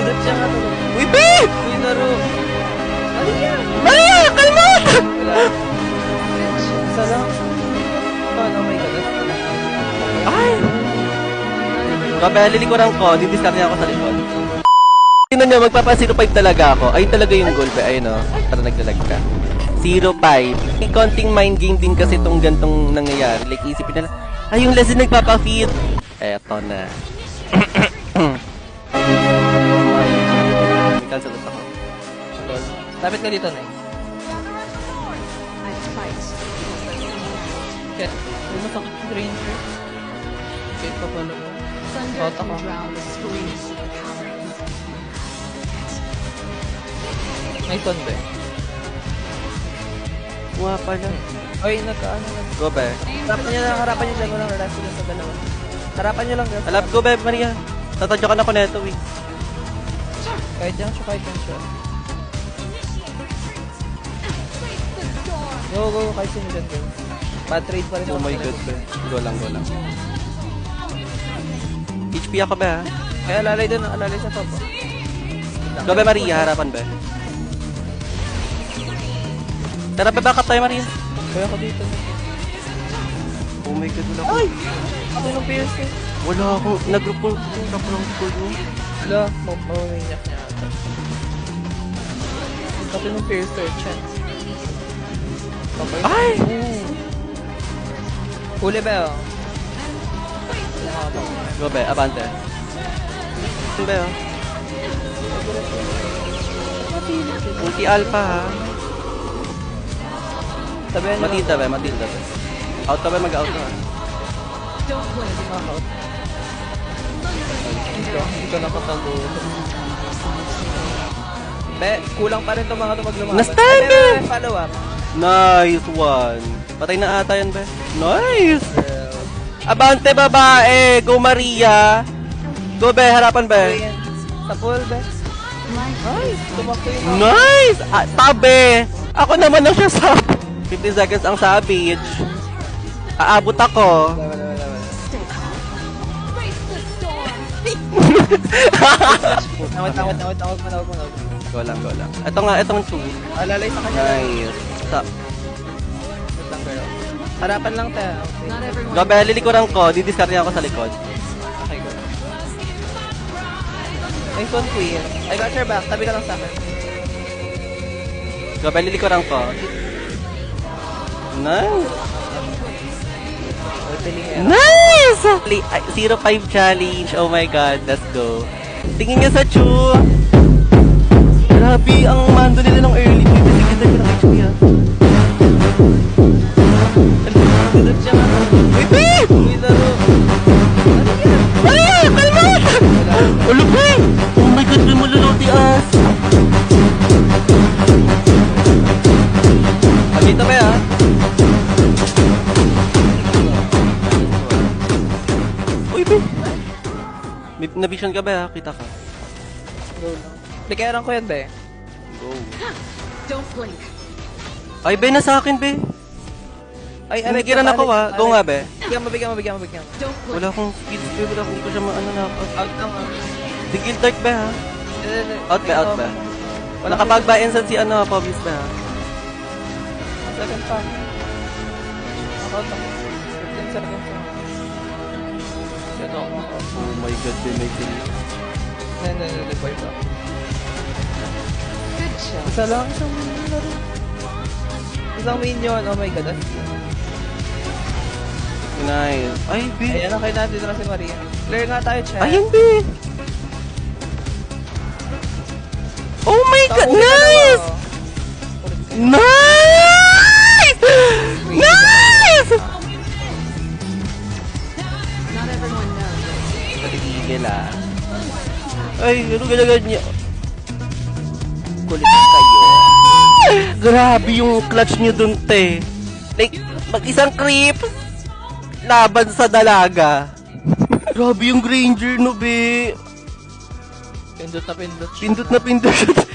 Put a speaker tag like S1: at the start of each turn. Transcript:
S1: Pindot siya nga tulog.
S2: Uy, be!
S1: Uy, laro. Maria!
S2: Maria, kalma!
S1: Wala. Isa lang. Oh my God.
S2: Ay! Grabe, lilikuran ko. Didiscard niya ako sa likod. Tingnan niyo, magpapa-05 talaga ako. Ayun talaga yung goal, be. Ayun, o. Para naglalag ka. 05. May konting mind game din kasi itong gantong nangyayari. Like, isipin na lang, ay, yung lesson nagpapa-feed. Eto na. May cancel ulit ako.
S1: Lapit ka dito, Nay. Okay. Huwag mo sakit yung ranger. Okay, papalo mo. Out ako. May ton ba?
S2: Nga pala.
S1: Oy, nagkaano lang.
S2: Go, be.
S1: Harapan niyo lang. Walang relax lang sa dalawa. Harapan niyo lang, guys.
S2: Alap, go, be, Maria. Tatadyo ka na ko neto, eh.
S1: Kahit yan siya, kahit yan siya. Go, kahit sino dyan, go. Bad trade pa rin.
S2: Oh my God, be. Go lang, go lang. HP ako, be, ha?
S1: Ay, alalay doon, alalay sa top.
S2: Go, be, Maria. Harapan, be. Tara, be, backup tayo, Maria.
S1: Kaya ako dito.
S2: Oh my God, wala ko.
S1: Ay! Ako yung Pierce eh.
S2: Wala ako. Nag-group ko.
S1: Wala, mawawinyak niya ata. Ako yung Pierce to chance. Okay.
S2: Ay!
S1: Huli ba oh?
S2: Go, be. Abante. Be, oh. Multi alpha, ha?
S1: Sabihan niyo.
S2: Matilda, be. Matilda, be. Out ka, be. Mag-out ka, ha?
S1: Out. Hindi ko nakatago. Be, kulang pa rin itong mga ito maglumaban.
S2: Na-stand,
S1: Be, follow up.
S2: Nice one. Patay na ata yan, be. Nice! Abante, babae! Go, Maria! Go, be. Harapan, be.
S1: Sa pool, be. Ay, tumakbo yung mga.
S2: Nice! Ah, tabi! Ako naman na siya sa 50 seconds ang savage. Aabot ako.
S1: Wala. Nawag mo.
S2: Go lang. Ito nga, itong two.
S1: Alalay sa kanya.
S2: Nice. Stop.
S1: Wait lang, girl. Harapan lang tayo. Okay.
S2: Go, be. Lilikuran ko. Didiscard niya ako sa likod.
S1: Okay, go. Nice one, queen. I got your back. Tabi ka lang sa akin.
S2: Go, be. Lilikuran ko. Nice! Nice! 05 challenge. Oh my God. Let's go. Tingin niya sa Chu. Grabe, ang mando nila ng early. Tingin ko ng HP, ha.
S1: Pindot siya nga.
S2: Uy, babe!
S1: Uy, laro.
S2: Ay, kalma! Ulo, babe! Oh my God, may maluloti as. Pagkita ba, ha? Uy, babe! May na-vision ka ba, ha? Kita ka.
S1: Go lang. Likayaran ko yan, be.
S2: Go.
S3: Don't blink.
S2: Ay, be, na sa akin, be.
S1: Ay,
S2: Nagigiran ako, ha? Go nga, be.
S1: Bigyan mo.
S3: Don't blink.
S2: Wala akong speed, be. Wala akong ko siya maano na ako.
S1: Out lang,
S2: Sigil dark, be, ha? Out, be, out, be. Nakapag-buy-in sa si ano, Pobis, be, ha?
S1: Second pa. Out lang. 15 seconds lang. Ito ako.
S2: Oh my God, be, may kill.
S1: Hindi, boy pa.
S3: Good shot.
S1: Isa lang, isang minion na rin. Isang minion, oh my God.
S2: Nice. Ay, be.
S1: Ayan, okay na, dito na si Maria. Clear nga tayo, chat.
S2: Ayun, be. Oh my God,
S1: Tapunin na
S2: nice!
S1: naman, oh.
S2: Nice! Nice!
S3: Not everyone knows.
S2: Patigigil, ah. Ay, ano galagan niya?
S1: Kulit kayo.
S2: Grabe yung clutch niyo dun, te. Like, mag-isang creep, laban sa dalaga. Grabe yung Granger, no, be.
S1: Pindot na pindot.
S2: Pindot na pindot siya.